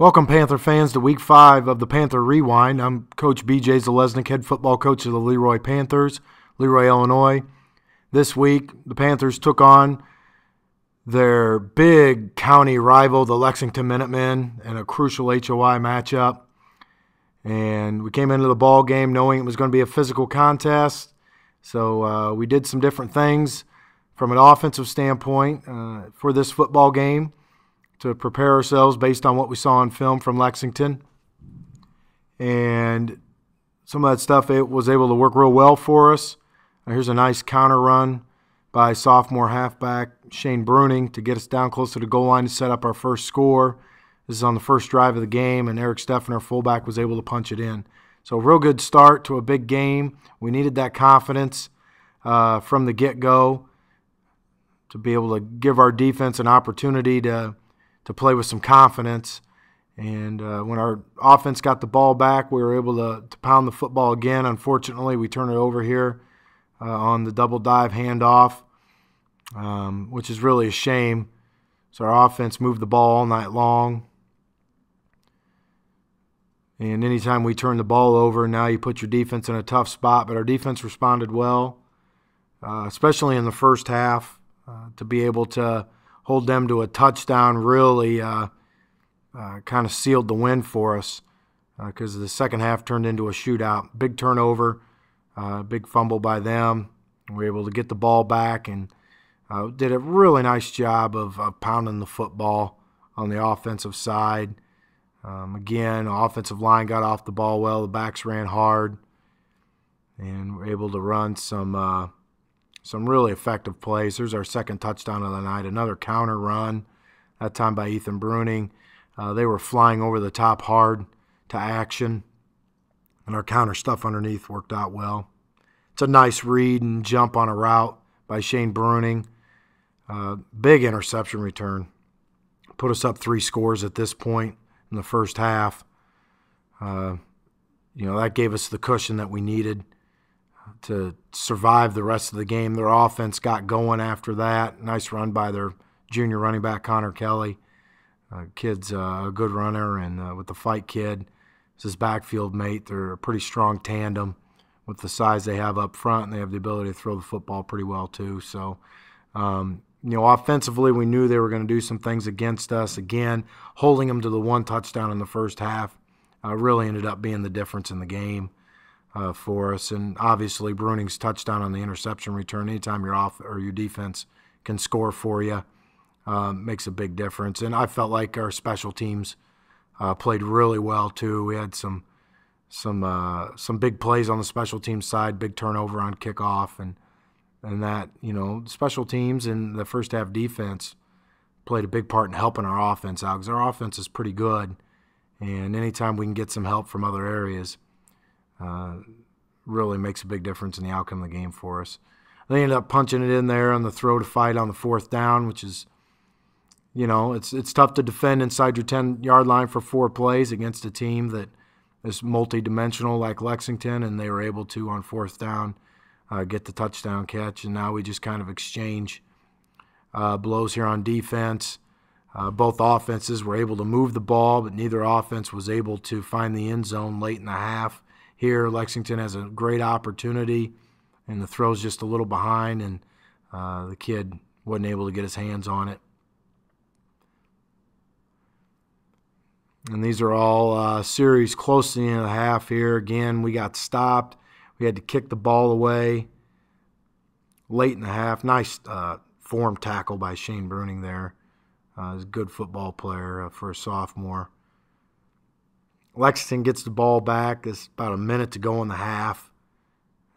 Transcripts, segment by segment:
Welcome, Panther fans, to Week 5 of the Panther Rewind. I'm Coach B.J. Zalesnik, head football coach of the Leroy Panthers, Leroy, Illinois. This week, the Panthers took on their big county rival, the Lexington Minutemen, in a crucial HOI matchup. And we came into the ball game knowing it was going to be a physical contest. So we did some different things from an offensive standpoint for this football game to prepare ourselves based on what we saw on film from Lexington. And some of that stuff, it was able to work real well for us. Here's a nice counter run by sophomore halfback Shane Bruning to get us down close to the goal line to set up our first score. This is on the first drive of the game, and Eric Steffen, our fullback, was able to punch it in. So real good start to a big game. We needed that confidence from the get-go to be able to give our defense an opportunity to play with some confidence. And when our offense got the ball back, we were able to pound the football again. Unfortunately, we turned it over here on the double dive handoff, which is really a shame. So our offense moved the ball all night long. And anytime we turn the ball over, now you put your defense in a tough spot. But our defense responded well, especially in the first half, to be able to hold them to a touchdown really kind of sealed the win for us because the second half turned into a shootout. Big turnover, big fumble by them. We were able to get the ball back and did a really nice job of pounding the football on the offensive side. Again, the offensive line got off the ball well. The backs ran hard and were able to run some really effective plays. There's our second touchdown of the night, another counter run, that time by Ethan Bruning. They were flying over the top hard to action, and our counter stuff underneath worked out well. It's a nice read and jump on a route by Shane Bruning. Big interception return. Put us up 3 scores at this point in the first half. That gave us the cushion that we needed to survive the rest of the game. Their offense got going after that. Nice run by their junior running back, Connor Kelly. Kid's a good runner, and with the fight kid, it's his backfield mate. They're a pretty strong tandem with the size they have up front, and they have the ability to throw the football pretty well too. So, offensively, we knew they were going to do some things against us. Again, holding them to the 1 touchdown in the first half really ended up being the difference in the game for us. And obviously, Bruning's touchdown on the interception return, anytime your defense can score for you, makes a big difference. And I felt like our special teams played really well too. We had some big plays on the special teams side, big turnover on kickoff, and that, special teams and the first half defense played a big part in helping our offense out because our offense is pretty good, and anytime we can get some help from other areas, really makes a big difference in the outcome of the game for us. They ended up punching it in there on the throw to fight on the 4th down, which is, it's tough to defend inside your 10-yard line for 4 plays against a team that is multi-dimensional like Lexington, and they were able to, on 4th down, get the touchdown catch. And now we just kind of exchange blows here on defense. Both offenses were able to move the ball, but neither offense was able to find the end zone late in the half. Here, Lexington has a great opportunity, and the throw's just a little behind, and the kid wasn't able to get his hands on it. And these are all series close to the end of the half here. Again, we got stopped. We had to kick the ball away late in the half. Nice form tackle by Shane Bruning there. He's a good football player for a sophomore. Lexington gets the ball back. There's about a minute to go in the half,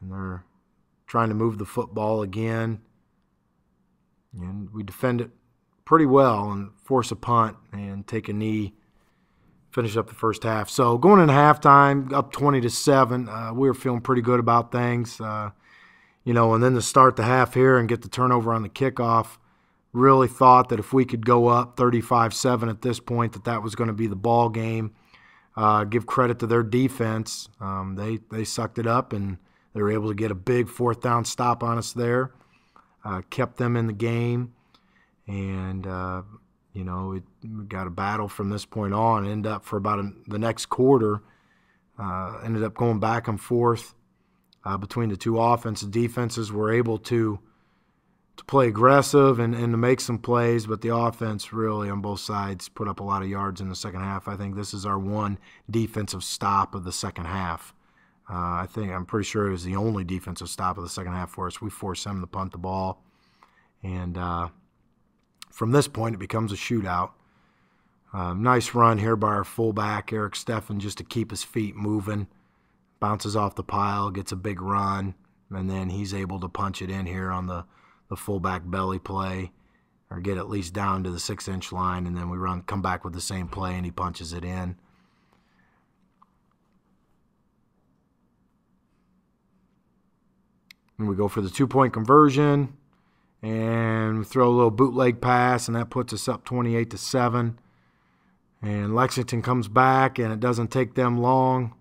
and they're trying to move the football again. And we defend it pretty well and force a punt and take a knee, finish up the first half. So going into halftime, up 20-7, we were feeling pretty good about things. And then to start the half here and get the turnover on the kickoff, really thought that if we could go up 35-7 at this point, that was going to be the ball game. Give credit to their defense. They sucked it up, and they were able to get a big 4th down stop on us there. Kept them in the game, and you know, we got a battle from this point on. Ended up for about the next quarter, ended up going back and forth between the two offenses. Defenses were able to play aggressive and to make some plays, but the offense really on both sides put up a lot of yards in the second half. I think this is our one defensive stop of the second half. I'm pretty sure it was the only defensive stop of the second half for us. We forced them to punt the ball, and from this point it becomes a shootout. Nice run here by our fullback, Eric Steffen, just to keep his feet moving. Bounces off the pile, gets a big run, and then he's able to punch it in here on the fullback belly play, or get at least down to the 6-inch line, and then we come back with the same play, and he punches it in. And we go for the 2-point conversion, and we throw a little bootleg pass, and that puts us up 28-7. And Lexington comes back, and it doesn't take them long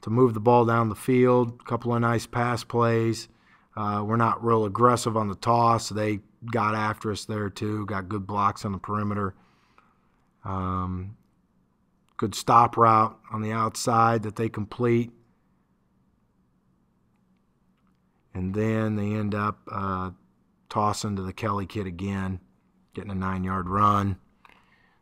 to move the ball down the field. A couple of nice pass plays. We're not real aggressive on the toss. They got after us there too. Got good blocks on the perimeter. Good stop route on the outside that they complete. And then they end up tossing to the Kelly kid again, getting a 9-yard run.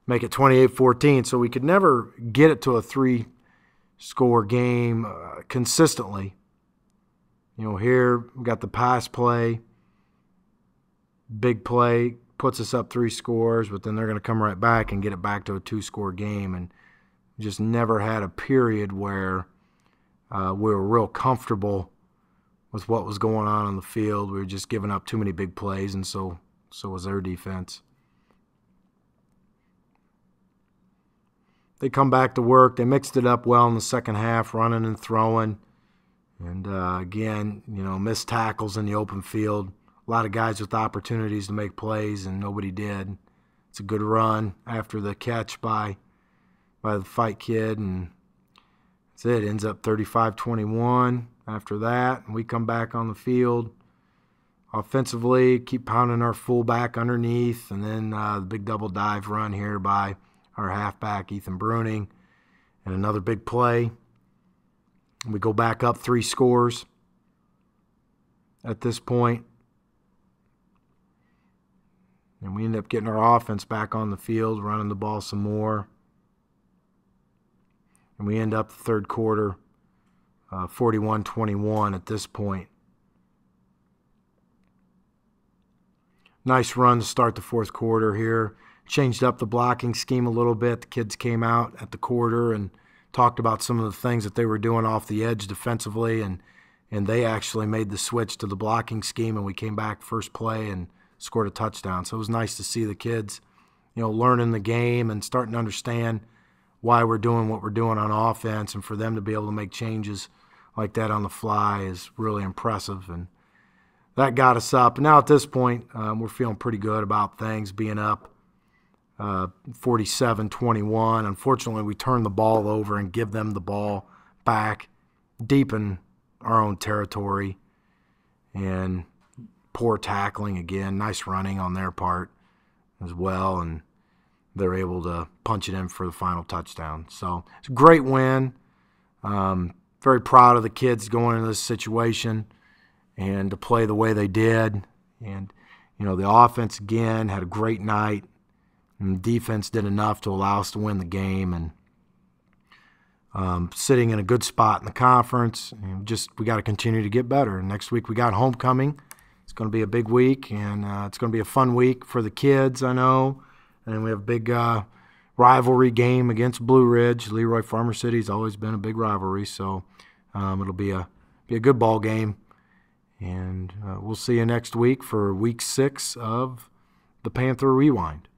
Make it 28-14. So we could never get it to a 3-score game consistently. You know, here we got the pass play, big play, puts us up 3 scores, but then they're going to come right back and get it back to a 2-score game. And just never had a period where we were real comfortable with what was going on the field. We were just giving up too many big plays, and so was their defense. They come back to work. They mixed it up well in the second half, running and throwing. And again, you know, missed tackles in the open field. A lot of guys with opportunities to make plays, and nobody did. It's a good run after the catch by the fight kid, and that's it. Ends up 35-21 after that. And we come back on the field. Offensively, keep pounding our fullback underneath, and then the big double dive run here by our halfback, Ethan Bruning, and another big play. We go back up 3 scores at this point. And we end up getting our offense back on the field, running the ball some more. And we end up the third quarter 41-21 at this point. Nice run to start the fourth quarter here. Changed up the blocking scheme a little bit. The kids came out at the quarter and talked about some of the things that they were doing off the edge defensively, and they actually made the switch to the blocking scheme, and we came back first play and scored a touchdown. So it was nice to see the kids, you know, learning the game and starting to understand why we're doing what we're doing on offense, and for them to be able to make changes like that on the fly is really impressive, and that got us up. Now at this point, we're feeling pretty good about things being up 47-21. Unfortunately, we turn the ball over and give them the ball back deep in our own territory, and poor tackling again. Nice running on their part as well, and they're able to punch it in for the final touchdown. So it's a great win. Very proud of the kids going into this situation and to play the way they did. And, you know, the offense, again, had a great night. And the defense did enough to allow us to win the game. And sitting in a good spot in the conference. And we got to continue to get better. Next week we got homecoming. It's going to be a big week, and it's going to be a fun week for the kids, I know. And we have a big rivalry game against Blue Ridge. Leroy Farmer City has always been a big rivalry, so it'll be a good ball game. And we'll see you next week for week 6 of the Panther Rewind.